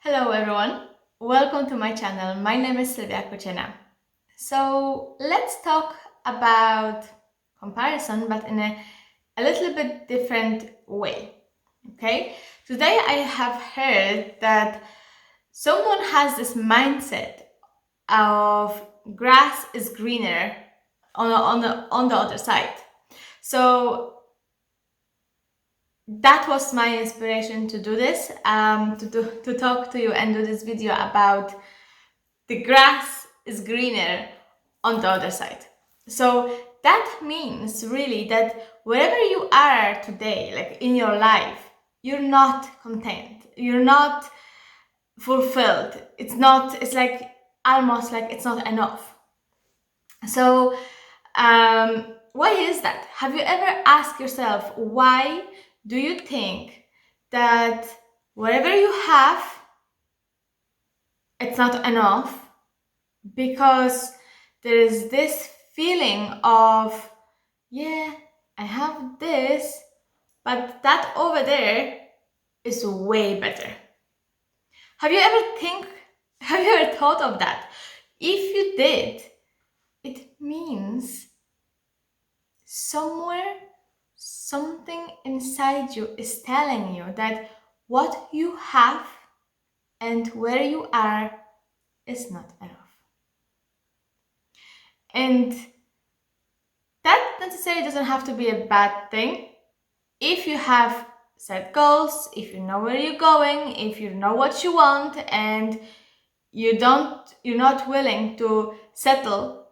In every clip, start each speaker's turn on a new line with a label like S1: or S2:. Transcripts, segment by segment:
S1: Hello everyone, welcome to my channel. My name is Sylvia Kuchena. So let's talk about comparison, but in a little bit different way. Okay, today I have heard that someone has this mindset of grass is greener on the other side. So that was my inspiration to do this, to talk to you and do this video about the grass is greener on the other side. So that means really that wherever you are today, like in your life, you're not content, you're not fulfilled. It's like almost like it's not enough. So why is that? Have you ever asked yourself, why do you think that whatever you have, it's not enough? Because there is this feeling of, yeah, I have this, but that over there is way better. Have you ever thought of that? If you did, it means somewhere something inside you is telling you that what you have and where you are is not enough. And that necessarily doesn't have to be a bad thing. If you have set goals, if you know where you're going, if you know what you want, and you're not willing to settle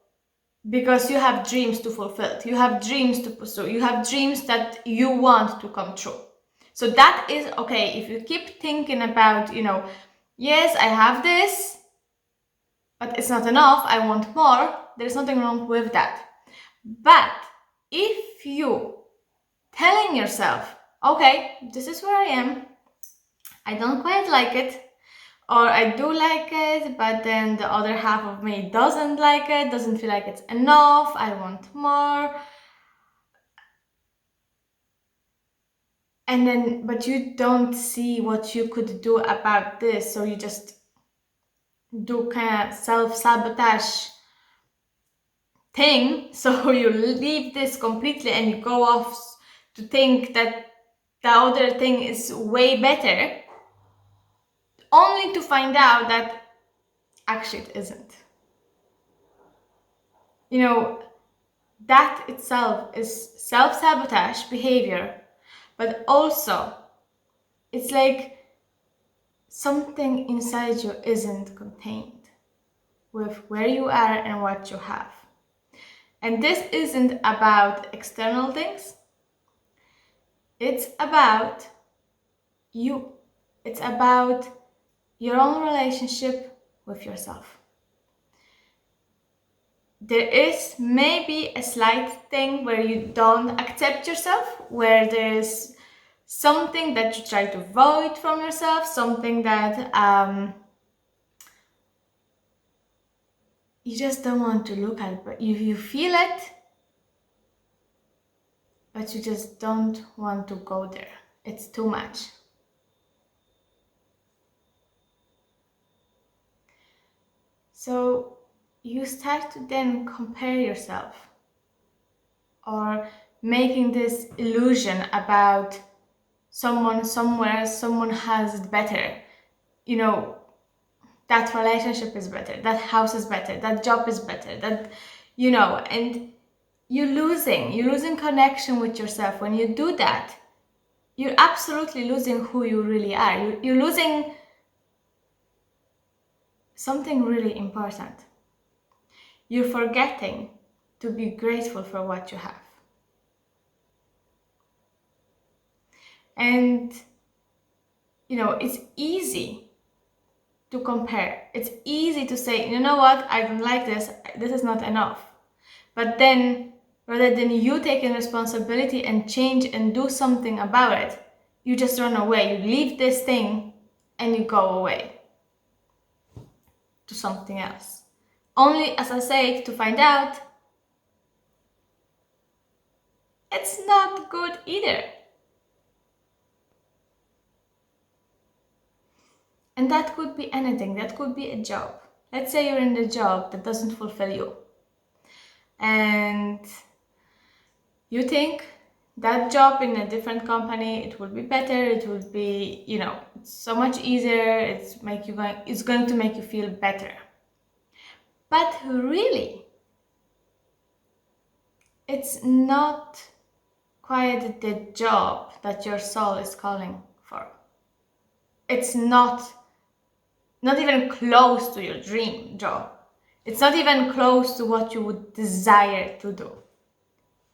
S1: because you have dreams to fulfill, you have dreams to pursue, you have dreams that you want to come true. So that is okay. If you keep thinking about, yes, I have this, but it's not enough, I want more, there's nothing wrong with that. But if you telling yourself, okay, this is where I am, I don't quite like it, or I do like it, but then the other half of me doesn't like it, doesn't feel like it's enough, I want more. And then, but you don't see what you could do about this, so you just do kind of self-sabotage thing. So you leave this completely and you go off to think that the other thing is way better, only to find out that actually it isn't. That itself is self-sabotage behavior, but also it's like something inside you isn't contained with where you are and what you have. And this isn't about external things, it's about you. It's about your own relationship with yourself. There is maybe a slight thing where you don't accept yourself, where there's something that you try to avoid from yourself, something that you just don't want to look at, but you feel it, but you just don't want to go there. It's too much. So you start to then compare yourself, or making this illusion about someone somewhere, someone has it better. That relationship is better, that house is better, that job is better, and you're losing connection with yourself. When you do that, you're absolutely losing who you really are. You're losing something really important. You're forgetting to be grateful for what you have. And it's easy to compare. It's easy to say, you know what, I don't like this is not enough. But then, rather than you taking responsibility and change and do something about it, you just run away. You leave this thing and you go away to something else. Only, as I say, to find out it's not good either. And that could be anything. That could be a job. Let's say you're in a job that doesn't fulfill you. And you think that job in a different company, it will be better, it will be, it's so much easier, it's going to make you feel better. But really, it's not quite the job that your soul is calling for. It's not even close to your dream job. It's not even close to what you would desire to do.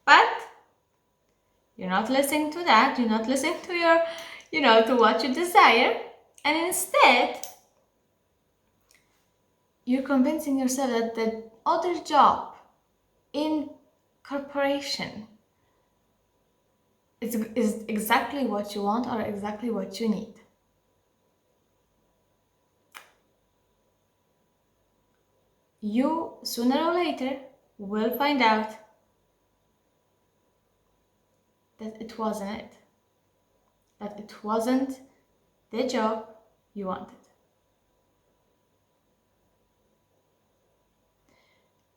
S1: But you're not listening to that. You're not listening to your, to what you desire. And instead, you're convincing yourself that the other job in corporation is exactly what you want or exactly what you need. You, sooner or later, will find out that it wasn't it. That it wasn't the job you wanted.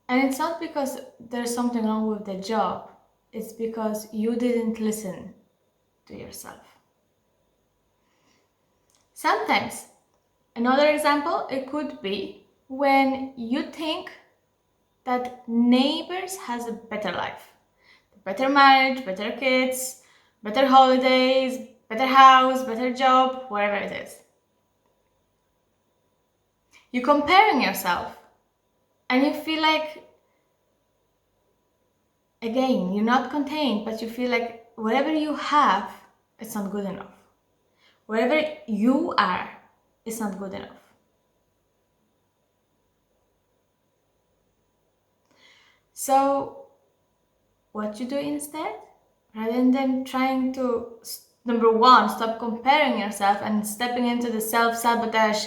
S1: And it's not because there's something wrong with the job. It's because you didn't listen to yourself. Sometimes, another example, it could be when you think that neighbors has a better life. Better marriage, better kids, better holidays, better house, better job, whatever it is. You're comparing yourself and you feel like, again, you're not contained, but you feel like whatever you have, it's not good enough. Wherever you are, it's not good enough. So, what you do instead, rather than trying to, number one, stop comparing yourself and stepping into the self-sabotage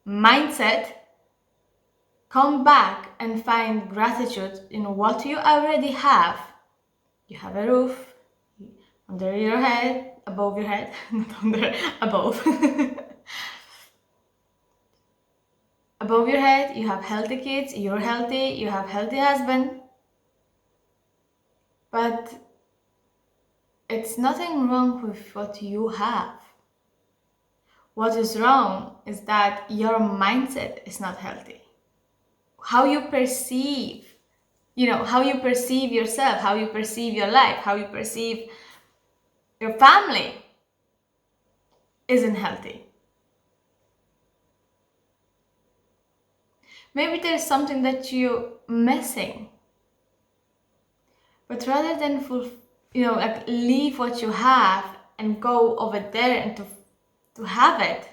S1: mindset, come back and find gratitude in what you already have. You have a roof under your head, above your head, not under, above. Above your head, you have healthy kids, you're healthy, you have healthy husband. But it's nothing wrong with what you have. What is wrong is that your mindset is not healthy. How you perceive, how you perceive yourself, how you perceive your life, how you perceive your family isn't healthy. Maybe there's something that you're missing. But rather than leave what you have and go over there and to have it,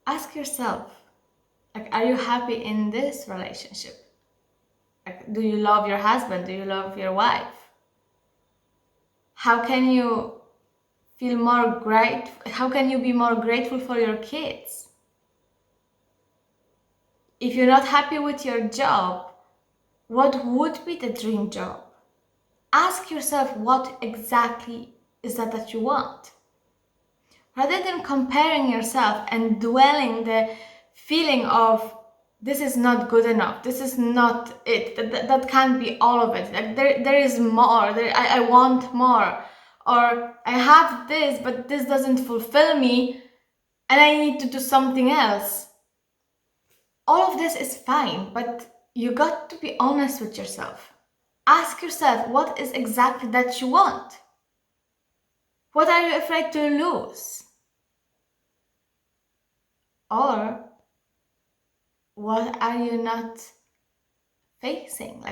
S1: ask yourself, are you happy in this relationship? Do you love your husband? Do you love your wife? How can you feel more how can you be more grateful for your kids? If you're not happy with your job, what would be the dream job? Ask yourself what exactly is that you want. Rather than comparing yourself and dwelling the feeling of this is not good enough, this is not it, that can't be all of it, like there is more, I want more, or I have this but this doesn't fulfill me and I need to do something else. All of this is fine, but you got to be honest with yourself. Ask yourself, what is exactly that you want? What are you afraid to lose? Or what are you not facing?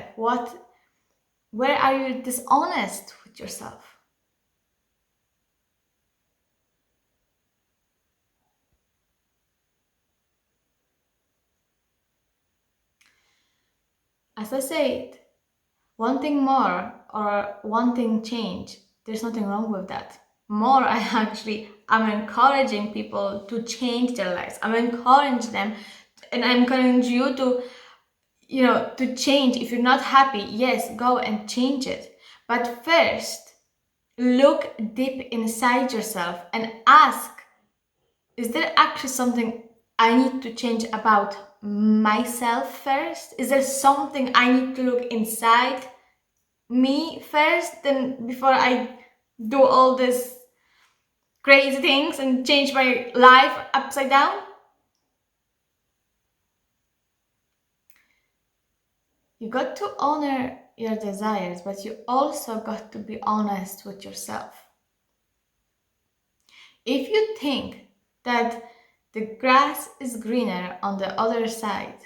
S1: Where are you dishonest with yourself? As I said, wanting more or wanting change, there's nothing wrong with that. More, I'm encouraging people to change their lives. I'm encouraging them and I encourage you to change. If you're not happy, yes, go and change it. But first, Look deep inside yourself and ask, is there actually something I need to change about myself first? Is there something I need to look inside me first, then before I do all these crazy things and change my life upside down? You got to honor your desires, but you also got to be honest with yourself. If you think that the grass is greener on the other side,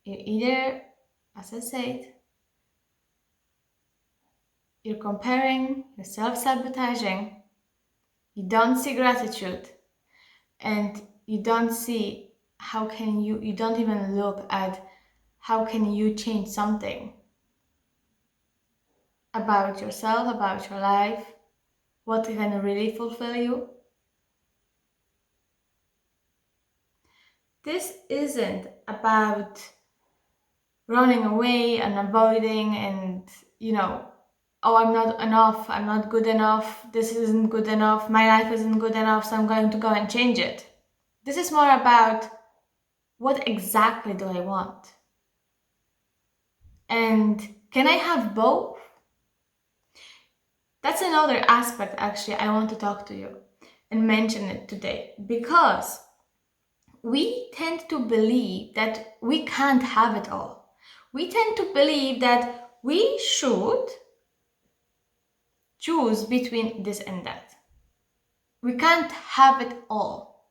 S1: you either, as I said, you're comparing, you're self-sabotaging, you don't see gratitude, and you don't see you don't even look at how can you change something about yourself, about your life, what can really fulfill you. This isn't about running away and avoiding and, oh, I'm not enough, I'm not good enough, this isn't good enough, my life isn't good enough, so I'm going to go and change it. This is more about what exactly do I want? And can I have both? That's another aspect actually I want to talk to you and mention it today, because we tend to believe that we can't have it all. We tend to believe that we should choose between this and that. We can't have it all.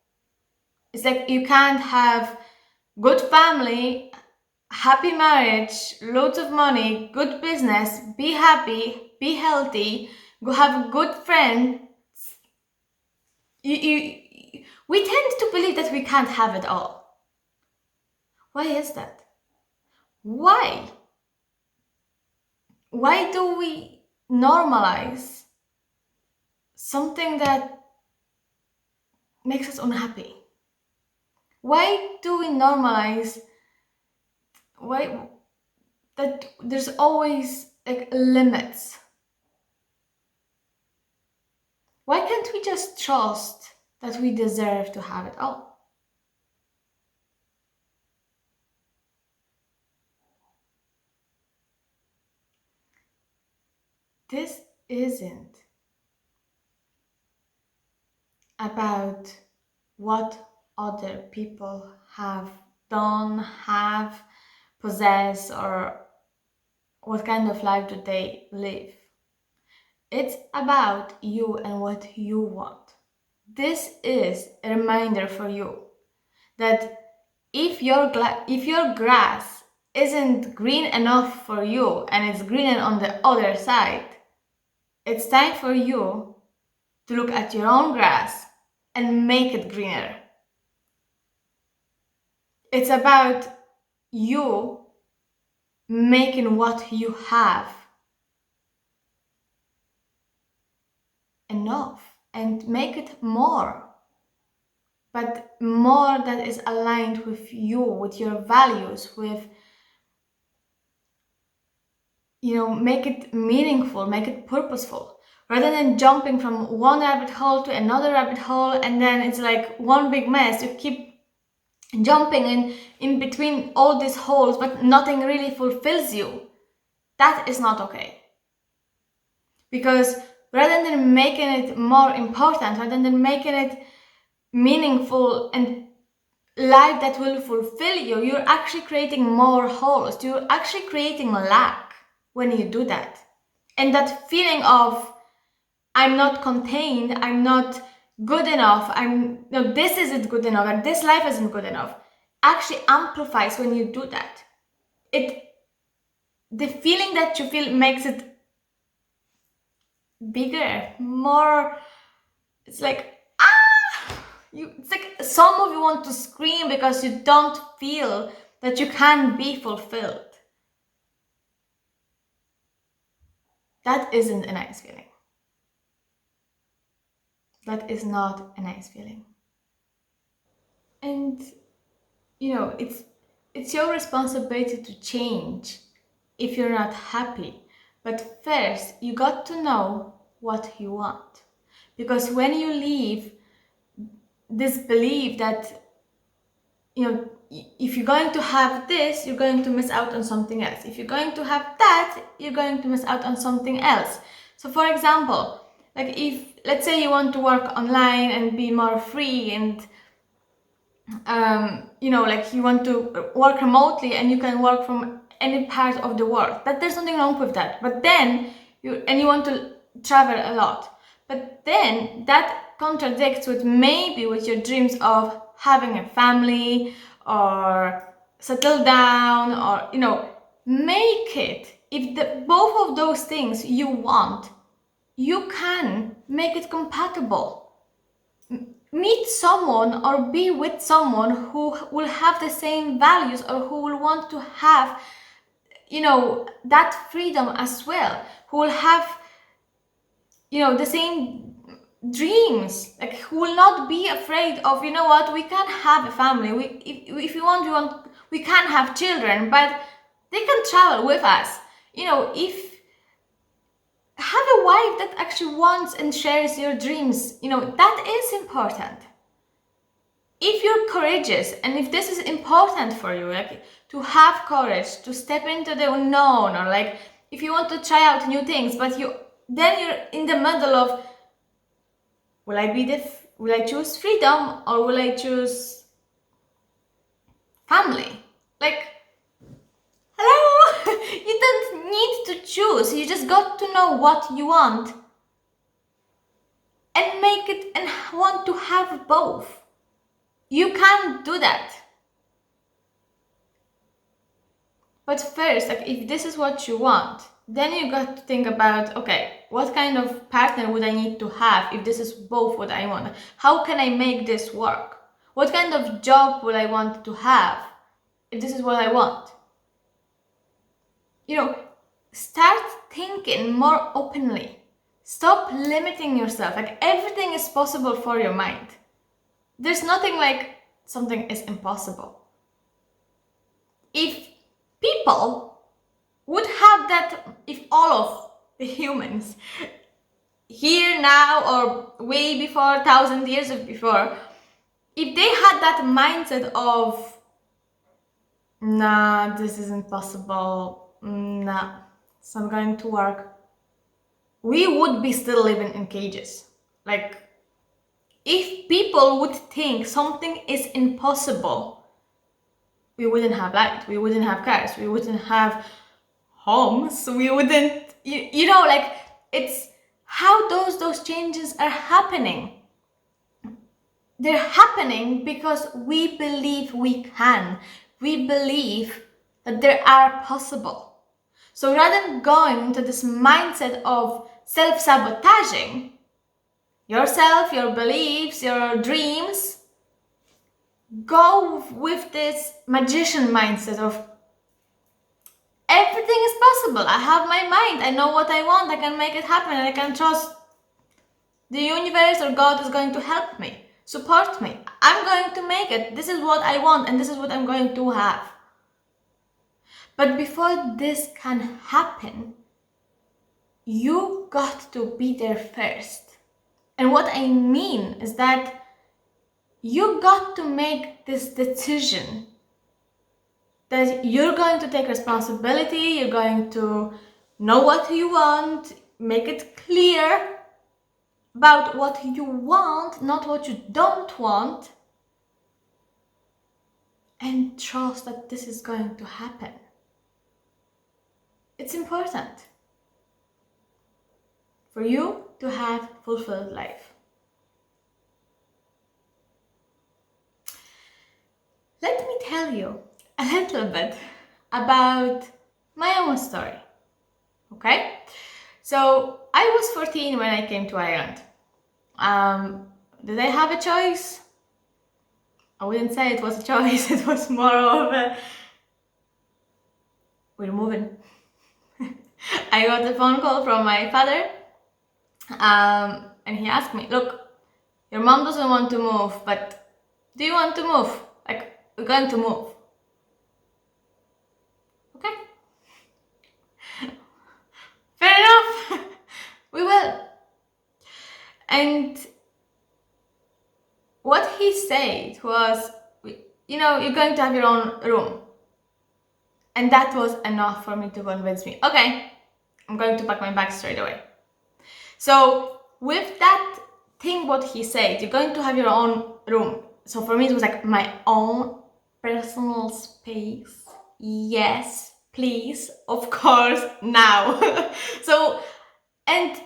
S1: It's like you can't have good family, happy marriage, loads of money, good business, be happy, be healthy, go have a good friend. We tend to believe that we can't have it all. Why is that? Why? Why do we normalize something that makes us unhappy? Why do we normalize why that there's always like limits? Why can't we just trust that we deserve to have it all? This isn't about what other people have done, have, possess, or what kind of life do they live. It's about you and what you want. This is a reminder for you that if your grass isn't green enough for you and it's greener on the other side, it's time for you to look at your own grass and make it greener. It's about you making what you have enough and make it more, but more that is aligned with you, with your values, with, make it meaningful, make it purposeful, rather than jumping from one rabbit hole to another rabbit hole and then it's like one big mess. You keep jumping in between all these holes, but nothing really fulfills you. That is not okay. Because rather than making it more important, rather than making it meaningful and life that will fulfill you, you're actually creating more holes. You're actually creating lack when you do that. And that feeling of, I'm not contained, I'm not good enough, this isn't good enough, and this life isn't good enough, actually amplifies when you do that. The feeling that you feel makes it bigger, more. It's like, it's like some of you want to scream because you don't feel that you can be fulfilled. That isn't a nice feeling. That is not a nice feeling. And it's your responsibility to change if you're not happy. But first, you got to know what you want. Because when you leave this belief that, if you're going to have this, you're going to miss out on something else. If you're going to have that, you're going to miss out on something else. So for example, like let's say you want to work online and be more free and like you want to work remotely and you can work from any part of the world. But there's nothing wrong with that. But then you want to travel a lot. But then that contradicts with your dreams of having a family or settle down, or make it. If both of those things you want, you can make it compatible. Meet someone or be with someone who will have the same values or who will want to have that freedom as well, who will have the same dreams, like who will not be afraid of, what, we can have a family, if you want, we can have children, but they can travel with us. If have a wife that actually wants and shares your dreams, that is important. If you're courageous and if this is important for you, like to have courage to step into the unknown, or like if you want to try out new things, but you're in the middle of, will I choose freedom or will I choose family? Like, hello, you don't need to choose. You just got to know what you want and make it and want to have both. You can do that. But first, like if this is what you want, then you got to think about, okay, what kind of partner would I need to have if this is both what I want? How can I make this work? What kind of job will I want to have if this is what I want? Start thinking more openly. Stop limiting yourself. Like everything is possible for your mind. There's nothing like something is impossible. If people would have that, if all of the humans here now or way before, 1,000 years before, if they had that mindset of, nah, this isn't possible, nah, it's not going to work, we would be still living in cages. Like, if people would think something is impossible, we wouldn't have light, we wouldn't have cars, we wouldn't have homes, we wouldn't, like, it's how those changes are happening. They're happening because we believe we can. We believe that they are possible. So rather than going into this mindset of self-sabotaging yourself, your beliefs, your dreams, go with this magician mindset of everything is possible. I have my mind. I know what I want. I can make it happen. And I can trust the universe or God is going to help me, support me. I'm going to make it. This is what I want and this is what I'm going to have. But before this can happen, you got to be there first. And what I mean is that you got to make this decision that you're going to take responsibility, you're going to know what you want, make it clear about what you want, not what you don't want, and trust that this is going to happen. It's important for you to have fulfilled life. Let me tell you a little bit about my own story, okay? So I was 14 when I came to Ireland. Did I have a choice? I wouldn't say it was a choice, it was more of a, we're moving. I got a phone call from my father, and he asked me, look, your mom doesn't want to move, but do you want to move? Like, we're going to move. Okay. Fair enough. We will. And what he said was, you're going to have your own room. And that was enough for me to convince me, okay, I'm going to pack my bag straight away. So with that thing, what he said, you're going to have your own room. So for me, it was like my own personal space. Yes, please, of course, now. So, and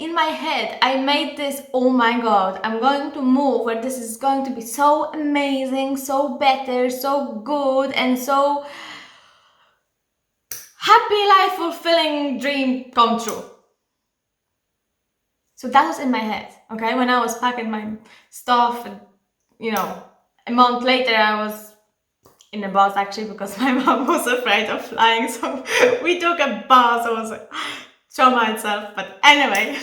S1: in my head, I made this, oh my God, I'm going to move where this is going to be so amazing, so better, so good, and so happy, life fulfilling dream come true. So that was in my head, okay? When I was packing my stuff, and, a month later I was in a bus actually because my mom was afraid of flying. So we took a bus. I was like, trauma itself. But anyway,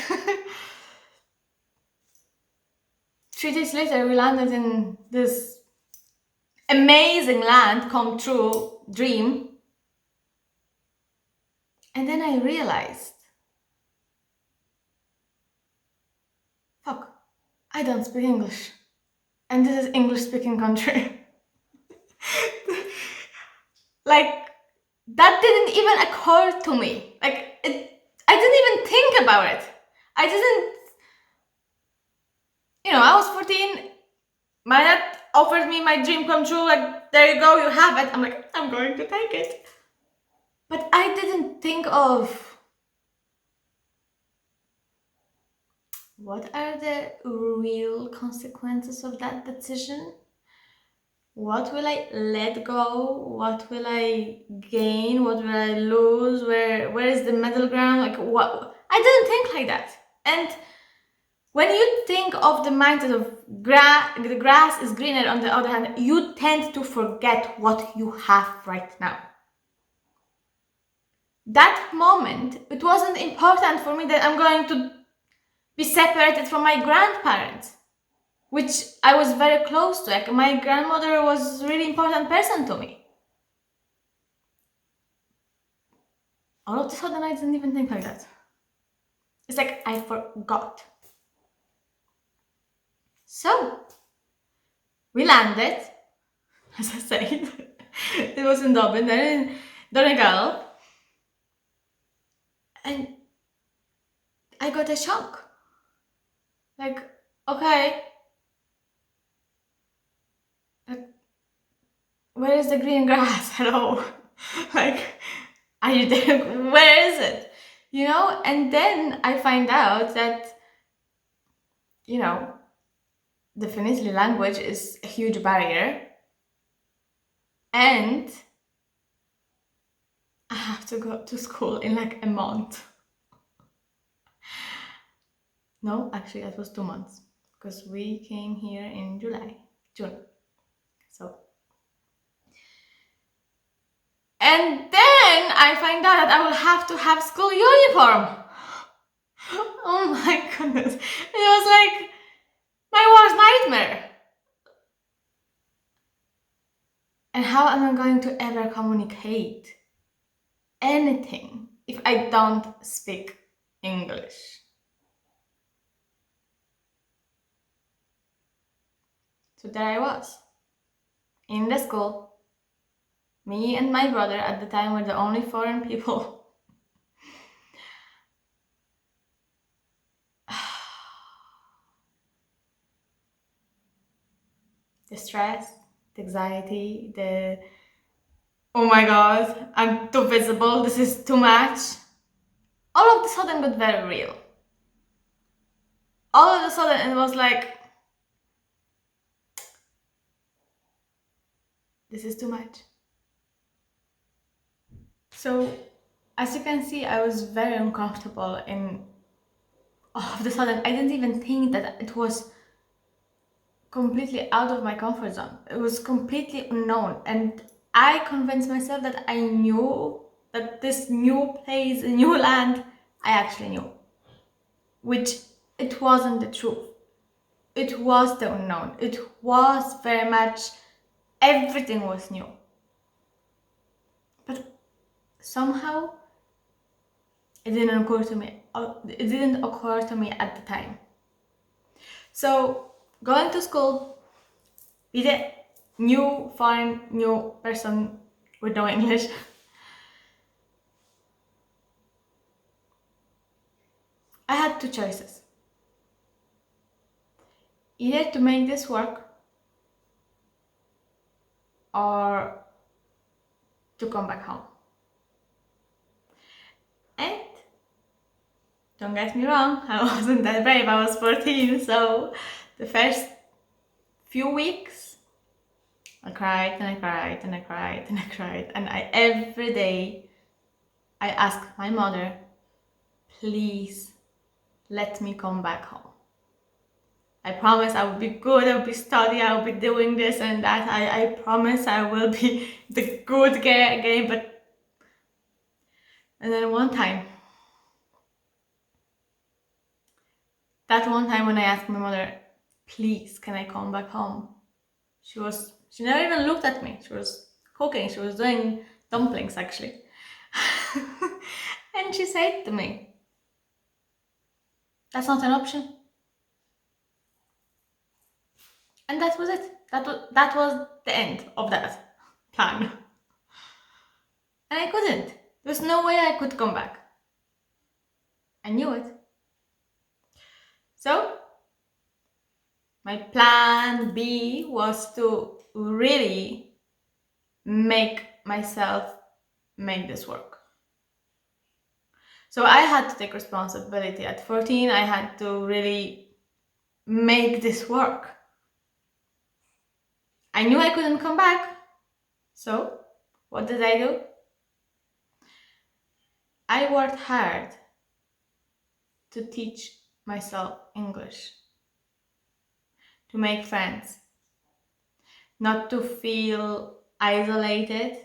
S1: 3 days later we landed in this amazing land, come true dream. And then I realized, fuck, I don't speak English. And this is English speaking country. Like, that didn't even occur to me. Like, I didn't even think about it. I didn't, I was 14. My dad offered me my dream come true. Like, there you go, you have it. I'm like, I'm going to take it. But I didn't think of what are the real consequences of that decision? What will I let go? What will I gain? What will I lose? Where is the middle ground? Like, what? I didn't think like that. And when you think of the mindset of the grass is greener on the other hand, you tend to forget what you have right now. That moment, it wasn't important for me that I'm going to be separated from my grandparents, which I was very close to. Like, my grandmother was a really important person to me. All of a sudden, I didn't even think like that. It's like I forgot. So, we landed, as I said. It was in Dublin, then in Donegal. And I got a shock. Like, okay, where is the green grass? Hello. Like, are you there? Where is it? And then I find out that, the Finnish language is a huge barrier. And I have to go to school in like a month. No, actually, that was 2 months because we came here in June. So, and then I find out that I will have to have school uniform. Oh my goodness. It was like my worst nightmare. And how am I going to ever communicate anything if I don't speak English? So there I was, in the school. Me and my brother at the time were the only foreign people. The stress, the anxiety, oh my God, I'm too visible, this is too much. All of a sudden got very real. All of a sudden it was like, this is too much. So, as you can see, I was very uncomfortable and all of a sudden I didn't even think that it was completely out of my comfort zone. It was completely unknown, and I convinced myself that I knew that this new place, a new land, I actually knew, which it wasn't the truth. It was the unknown. It was very much, everything was new. But somehow It didn't occur to me. It didn't occur to me at the time. So going to school, be the new foreign new person with no English. I had two choices. Either to make this work or to come back home. And don't get me wrong, I wasn't that brave. I was 14, so the first few weeks I cried and I cried and I cried and I cried, and every day I asked my mother, please let me come back home. I promise I will be good, I will be studying, I will be doing this and that. I promise I will be the good girl again. But and then that one time when I asked my mother, please, can I come back home? She never even looked at me. She was cooking, she was doing dumplings actually. And she said to me, that's not an option. And that was it. That was the end of that plan. And I couldn't. There was no way I could come back. I knew it. So my plan B was to really make myself make this work. So I had to take responsibility. At 14, I had to really make this work. I knew I couldn't come back. So what did I do? I worked hard to teach myself English, to make friends, not to feel isolated,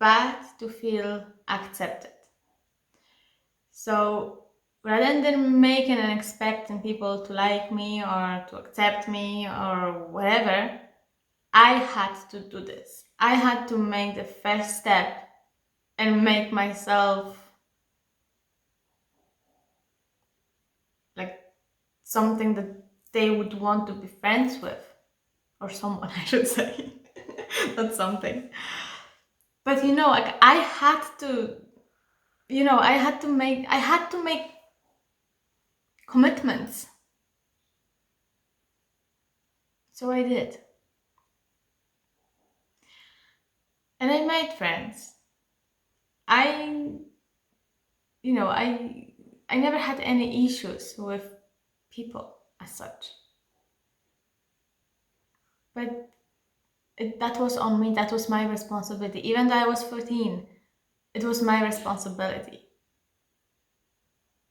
S1: but to feel accepted. So rather than making and expecting people to like me or to accept me or whatever, I had to do this. I had to make the first step and make myself like something that they would want to be friends with, or someone, I should say. Not something. But like I had to make commitments. So I did. And I made friends. I never had any issues with people as such. But that was on me. That was my responsibility. Even though I was 14, it was my responsibility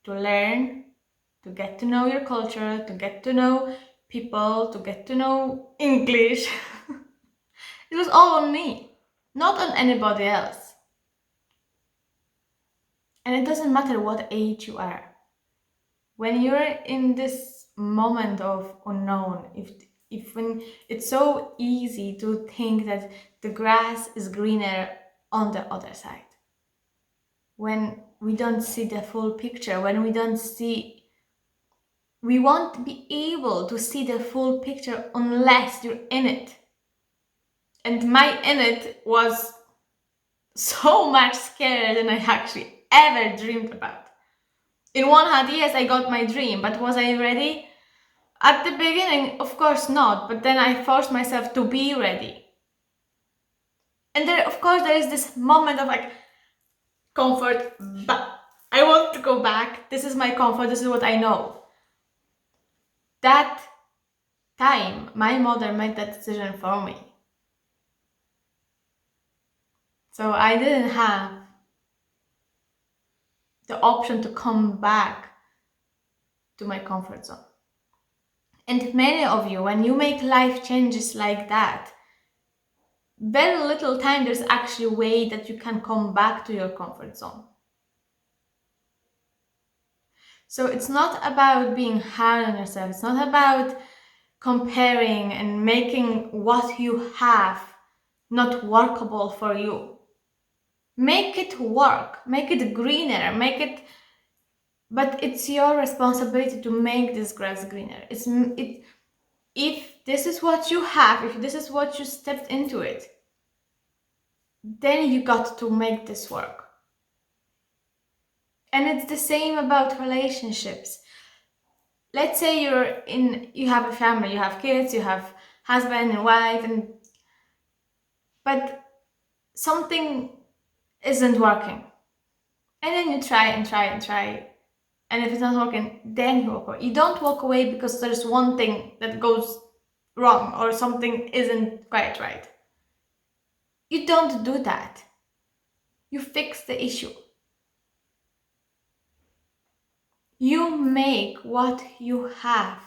S1: to learn, to get to know your culture, to get to know people, to get to know English. It was all on me, not on anybody else. And it doesn't matter what age you are. When you're in this moment of unknown, when it's so easy to think that the grass is greener on the other side. When we don't see the full picture, when we won't be able to see the full picture unless you're in it. And my in it was so much scarier than I actually ever dreamed about. In one hand, yes, I got my dream, but was I ready? At the beginning, of course not, but then I forced myself to be ready. And there is this moment of like comfort, but I want to go back. This is my comfort, this is what I know. That time, my mother made that decision for me. So I didn't have the option to come back to my comfort zone. And many of you, when you make life changes like that, very little time there's actually a way that you can come back to your comfort zone. So it's not about being hard on yourself. It's not about comparing and making what you have not workable for you. Make it work. Make it greener. Make it But it's your responsibility to make this grass greener. If this is what you have, if this is what you stepped into it, then you got to make this work. And it's the same about relationships. Let's say you have a family, you have kids, you have husband and wife, but something isn't working. And then you try and try and try. And if it's not working, then you walk away. You don't walk away because there's one thing that goes wrong or something isn't quite right. You don't do that. You fix the issue. You make what you have.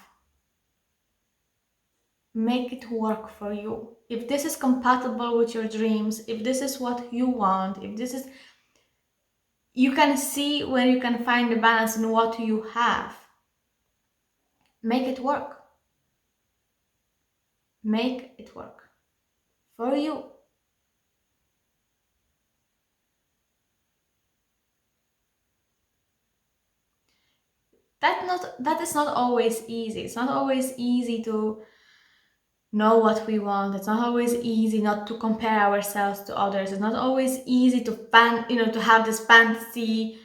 S1: Make it work for you. If this is compatible with your dreams, if this is what you want, if this is, you can see where you can find the balance in what you have. Make it work. Make it work for you. That is not always easy. It's not always easy to know what we want. It's not always easy not to compare ourselves to others. It's not always easy to have this fantasy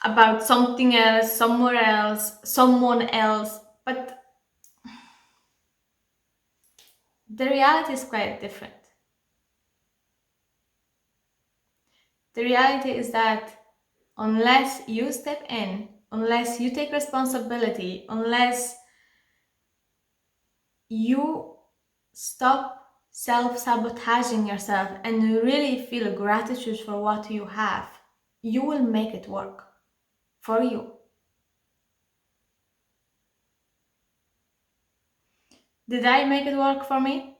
S1: about something else, somewhere else, someone else. But the reality is quite different. The reality is that unless you step in, unless you take responsibility, unless you stop self-sabotaging yourself and you really feel gratitude for what you have, you will make it work for you. Did I make it work for me?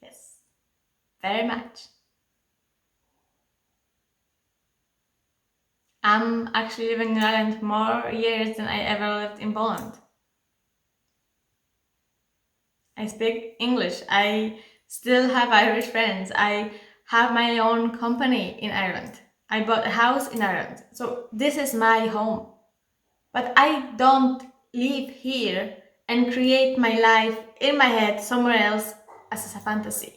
S1: Yes, very much. I'm actually living in Ireland more years than I ever lived in Poland. I speak English. I still have Irish friends. I have my own company in Ireland. I bought a house in Ireland. So this is my home. But I don't live here and create my life in my head somewhere else as a fantasy.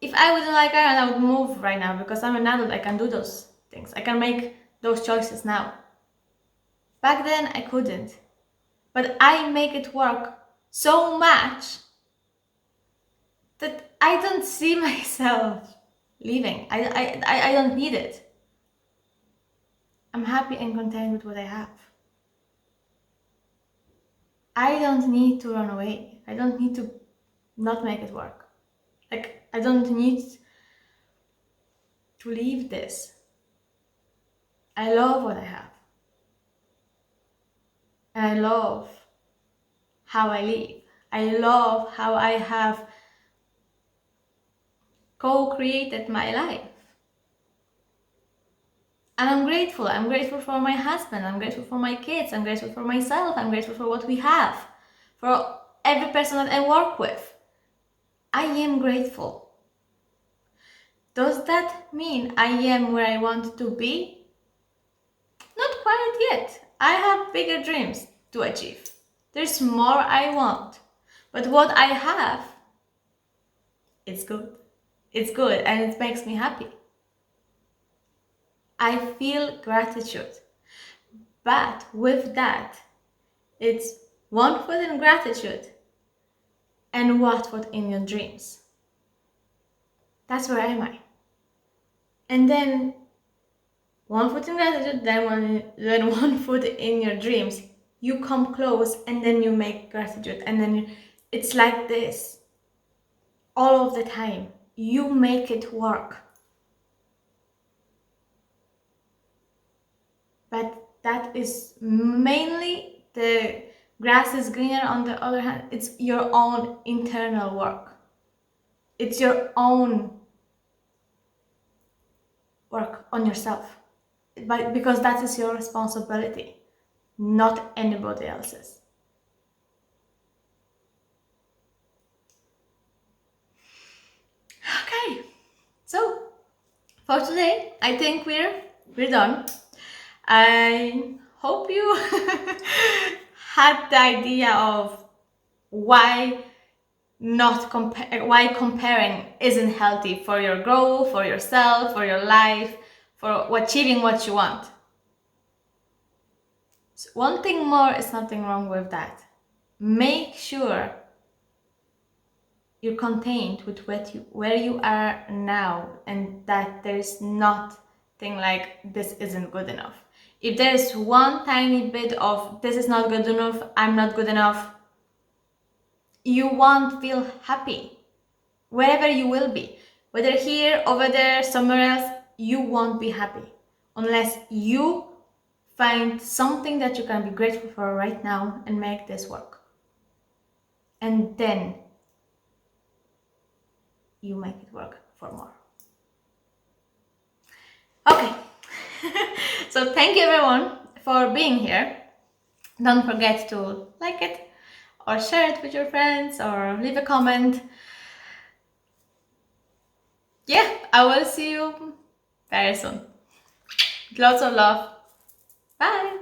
S1: If I wouldn't like Ireland, I would move right now because I'm an adult. I can do those things. I can make those choices now. Back then, I couldn't. But I make it work so much that I don't see myself leaving. I don't need it. I'm happy and content with what I have. I don't need to run away. I don't need to not make it work. I don't need to leave this. I love what I have. And I love how I live. I love how I have co-created my life. And I'm grateful. I'm grateful for my husband. I'm grateful for my kids. I'm grateful for myself. I'm grateful for what we have. For every person that I work with. I am grateful. Does that mean I am where I want to be? Not quite yet. I have bigger dreams to achieve. There's more I want. But what I have, it's good. It's good and it makes me happy. I feel gratitude. But with that, it's one foot in gratitude and what foot in your dreams. That's where am I? And then one foot in gratitude, then one foot in your dreams. You come close and then you make gratitude. And then it's like this all of the time. You make it work. But that is mainly the grass is greener. On the other hand, it's your own internal work. It's your own work on yourself. Because that is your responsibility, not anybody else's. Okay, so for today, I think we're we're done. I hope you had the idea of why why comparing isn't healthy for your growth, for yourself, for your life, for achieving what you want. So one thing more is nothing wrong with that. Make sure you're contained with where you are now, and that there's nothing like this isn't good enough. If there's one tiny bit of this is not good enough, I'm not good enough, you won't feel happy wherever you will be, whether here, over there, somewhere else. You won't be happy unless you find something that you can be grateful for right now and make this work, and then you make it work for more. Okay. So thank you everyone for being here. Don't forget to like it or share it with your friends or leave a comment. Yeah, I will see you very soon. Lots of love. Bye.